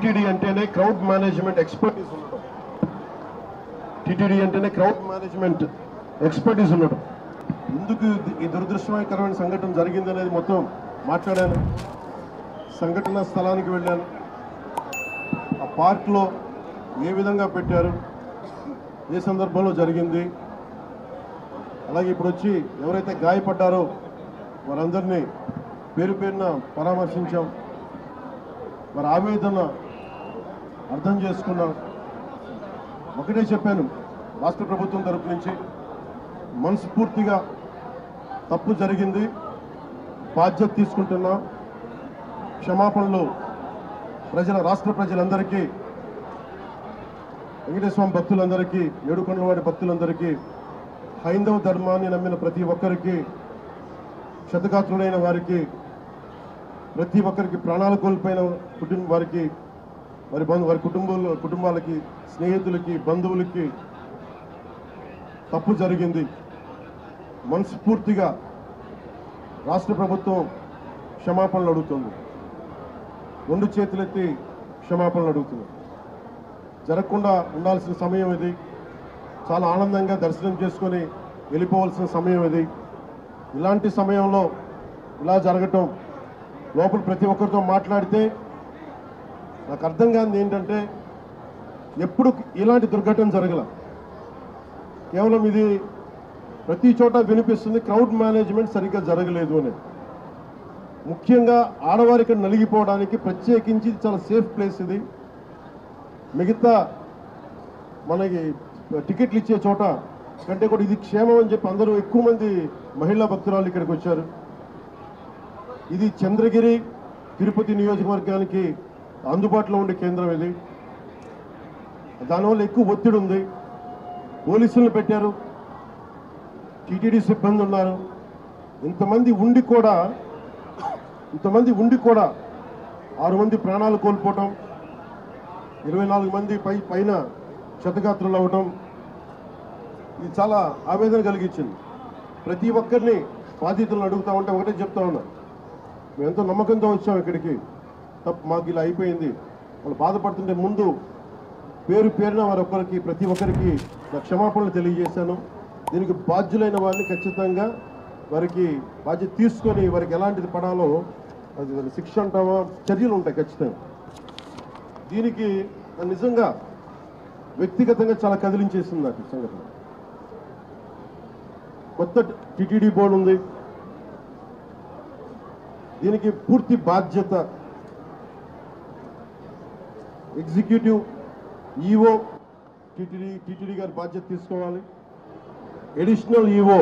TTD అంటేనే crowd management expertise ఉండడం. TTD అంటేనే క్రౌడ్ మేనేజ్మెంట్ ఎక్స్పర్టీస్ ఉండడం. ఎందుకు ఈ దురదృష్టకరమైన సంఘటన జరిగింది అనేది మొత్తం మాట్లాడాను. సంఘటన స్థలానికి వెళ్ళాను. ఆ పార్క్లో ఏ విధంగా పెట్టారు, ఏ సందర్భంలో జరిగింది, అలాగే ఇప్పుడు వచ్చి ఎవరైతే గాయపడ్డారో వారందరినీ పేరు పేరున పరామర్శించాం. వారి ఆవేదన అర్థం చేసుకున్నాం. ఒకటే చెప్పాను, రాష్ట్ర ప్రభుత్వం తరపు నుంచి మనస్ఫూర్తిగా తప్పు జరిగింది, బాధ్యత తీసుకుంటున్నాం. క్షమాపణలు రాష్ట్ర ప్రజలందరికీ, వెంకటేశ్వర స్వామి భక్తులందరికీ, ఏడుకొండలవాడి భక్తులందరికీ, హైందవ ధర్మాన్ని నమ్మిన ప్రతి ఒక్కరికి, క్షతగాత్రులైన వారికి, ప్రతి ఒక్కరికి, ప్రాణాలు కోల్పోయిన వారికి, వారి కుటుంబాలకి, స్నేహితులకి, బంధువులకి తప్పు జరిగింది. మనస్ఫూర్తిగా రాష్ట్ర ప్రభుత్వం క్షమాపణలు అడుగుతుంది. రెండు చేతులెత్తి క్షమాపణలు అడుగుతుంది. జరగకుండా ఉండాల్సిన సమయం ఇది. చాలా ఆనందంగా దర్శనం చేసుకొని వెళ్ళిపోవాల్సిన సమయం ఇది. ఇలాంటి సమయంలో ఇలా జరగటం, లోపల ప్రతి ఒక్కరితో మాట్లాడితే నాకు అర్థం కానిది ఏంటంటే, ఎప్పుడు ఇలాంటి దుర్ఘటన జరగల. కేవలం ఇది ప్రతి చోట వినిపిస్తుంది, క్రౌడ్ మేనేజ్మెంట్ సరిగ్గా జరగలేదు అని. ముఖ్యంగా ఆడవారికి నలిగిపోవడానికి ప్రత్యేకించి చాలా సేఫ్ ప్లేస్ ఇది. మిగతా మనకి టికెట్లు ఇచ్చే చోట కంటే కూడా ఇది క్షేమం అని చెప్పి అందరూ ఎక్కువ మంది మహిళా భక్తురాలు ఇక్కడికి వచ్చారు. ఇది చంద్రగిరి, తిరుపతి నియోజకవర్గానికి అందుబాటులో ఉండే కేంద్రం ఇది. దానివల్ల ఎక్కువ ఒత్తిడి ఉంది. పోలీసులను పెట్టారు, టీటీడీ సిబ్బంది ఉన్నారు. ఇంతమంది ఉండి కూడా 6 మంది ప్రాణాలు కోల్పోవటం, 24 మంది పైన క్షతగాత్రులు అవ్వటం, ఇది చాలా ఆవేదన కలిగించింది. ప్రతి ఒక్కరిని బాధితులను అడుగుతా ఉంటే ఒకటే చెప్తా ఉన్నా, మేము ఎంతో నమ్మకంతో వచ్చాం ఇక్కడికి, మాకు ఇలా అయిపోయింది. వాళ్ళు బాధపడుతుంటే ముందు పేరున వారొక్కరికి, ప్రతి ఒక్కరికి నా క్షమాపణలు తెలియజేశాను. దీనికి బాధ్యులైన వారిని ఖచ్చితంగా వారికి బాధ్యత తీసుకొని వారికి ఎలాంటిది పడాలో అది శిక్ష అంటావా, చర్యలు ఉంటాయి ఖచ్చితంగా. దీనికి నిజంగా వ్యక్తిగతంగా చాలా కదిలించేసింది నాకు ఈ సంఘటన. కొత్త టీటీడీ బోర్డు ఉంది, దీనికి పూర్తి బాధ్యత ఎగ్జిక్యూటివ్ ఈఓ టీటీడీ గారి బాధ్యత తీసుకోవాలి. అడిషనల్ ఈఓ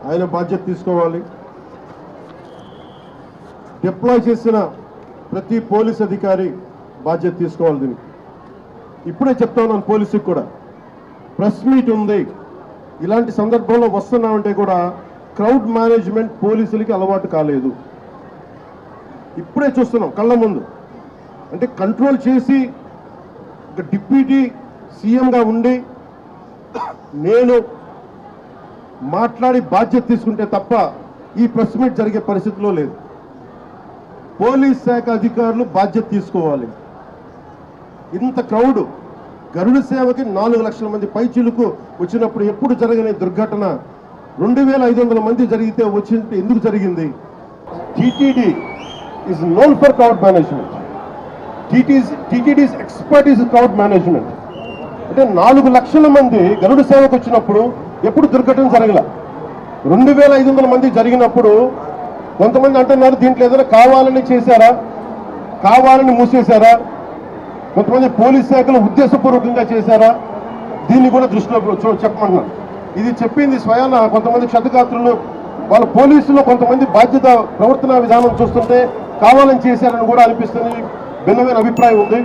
ఆయన బాధ్యత తీసుకోవాలి. డిప్లాయ్ చేసిన ప్రతి పోలీస్ అధికారి బాధ్యత తీసుకోవాలి. దీనికి ఇప్పుడే చెప్తా ఉన్నాను, పోలీసుకి కూడా ప్రెస్ మీట్ ఉంది. ఇలాంటి సందర్భంలో వస్తున్నామంటే కూడా క్రౌడ్ మేనేజ్మెంట్ పోలీసులకి అలవాటు కాలేదు. ఇప్పుడే చూస్తున్నాం కళ్ళ ముందు. అంటే కంట్రోల్ చేసి ఒక డిప్యూటీ సీఎంగా ఉండి నేను మాట్లాడి బాధ్యత తీసుకుంటే తప్ప ఈ ప్రెస్ మీట్ జరిగే పరిస్థితిలో లేదు. పోలీస్ శాఖ అధికారులు బాధ్యత తీసుకోవాలి. ఇంత క్రౌడ్, గరుడ సేవకి 4 లక్షల మంది పైచిలుకు వచ్చినప్పుడు ఎప్పుడు జరగని దుర్ఘటన 2500 మంది జరిగితే వచ్చింటే ఎందుకు జరిగింది? TTD is known for crowd management. TTD's expertise is crowd management. అంటే 4 లక్షల మంది గరుడ సేవకు వచ్చినప్పుడు ఎప్పుడు దుర్ఘటన జరగల. 2500 మంది జరిగినప్పుడు కొంతమంది అంటున్నారు దీంట్లో ఏదైనా కావాలని చేశారా, కావాలని మూసేశారా, కొంతమంది పోలీస్ శాఖలు ఉద్దేశపూర్వకంగా చేశారా, దీన్ని కూడా దృష్టిలో చెప్పమంటున్నారు. ఇది చెప్పింది స్వయాన కొంతమంది క్షతగాత్రులు, వాళ్ళ పోలీసులు కొంతమంది బాధ్యత ప్రవర్తన విధానం చూస్తుంటే కావాలని చేశారని కూడా అనిపిస్తుంది. భిన్నమైన అభిప్రాయం ఉంది.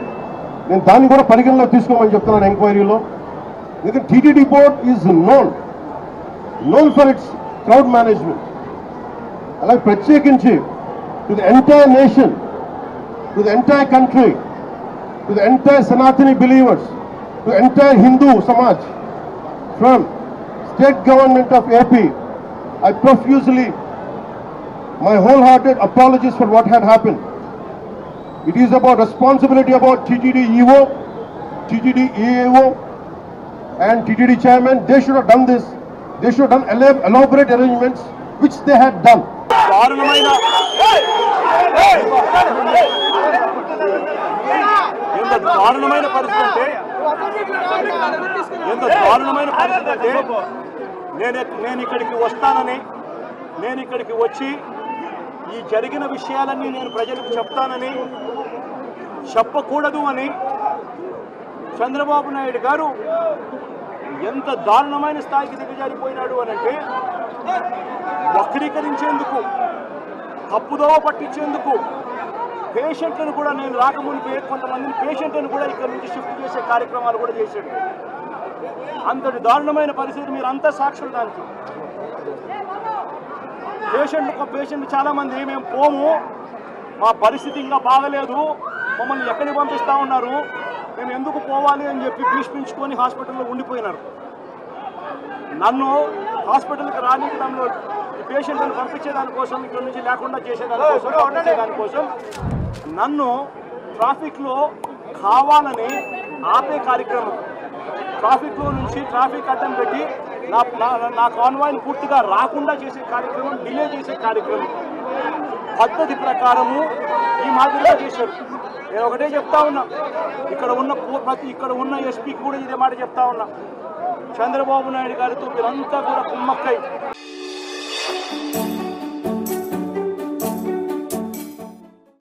నేను దాన్ని కూడా పరిగణలో తీసుకోమని చెప్తున్నాను ఎంక్వైరీలో. ఎందుకంటే TTD board is known for its crowd management. అలాగే ప్రత్యేకించి to the entire nation, to the entire country, to the entire Sanatani believers, to entire Hindu Samaj, from state government of AP, I profusely, my wholehearted apologies for what had happened. It is about responsibility about TTD EO, TTD EAO, and TTD chairman. They should have done this. They should have done elaborate arrangements, which they had done. దారుణమైన పరిస్థితి నేను ఇక్కడికి వచ్చి ఈ జరిగిన విషయాలన్నీ నేను ప్రజలకు చెప్తానని చెప్పకూడదు అని చంద్రబాబు నాయుడు గారు ఎంత దారుణమైన స్థాయికి దిగజారిపోయినాడు అనంటే వక్రీకరించేందుకు తప్పుదోవ పట్టించేందుకు పేషెంట్లను కూడా నేను రాకముందు కొంతమందిని పేషెంట్లను కూడా ఇక్కడ నుంచి షిఫ్ట్ చేసే కార్యక్రమాలు కూడా చేశాడు. అంతటి దారుణమైన పరిస్థితి మీరు అంతా సాక్షులు దానికి. పేషెంట్లు చాలామంది మేము పోము, మా పరిస్థితి ఇంకా బాగలేదు, మమ్మల్ని ఎక్కడికి పంపిస్తూ ఉన్నారు, మేము ఎందుకు పోవాలి అని చెప్పి భీష్మించుకొని హాస్పిటల్లో ఉండిపోయినారు. నన్ను హాస్పిటల్కి రానివ్వడంలో ఈ పేషెంట్లను పంపించేదానికోసం, ఇక్కడ నుంచి లేకుండా చేసేదానికోసం నన్ను ట్రాఫిక్లో కావాలని ఆపే కార్యక్రమం, ట్రాఫిక్లో నుంచి ట్రాఫిక్ అడ్డం పెట్టి నా కాన్వాయ్ని పూర్తిగా రాకుండా చేసే కార్యక్రమం, డిలే చేసే కార్యక్రమం పద్ధతి ప్రకారము ఈ మాదిరిగా చేశారు. నేను ఒకటే చెప్తా ఉన్నా, ఇక్కడ ఉన్న ఎస్పీకి కూడా ఇదే మాట చెప్తా ఉన్నా, చంద్రబాబు నాయుడు గారితో మీరంతా కూడా కుమ్మక్కై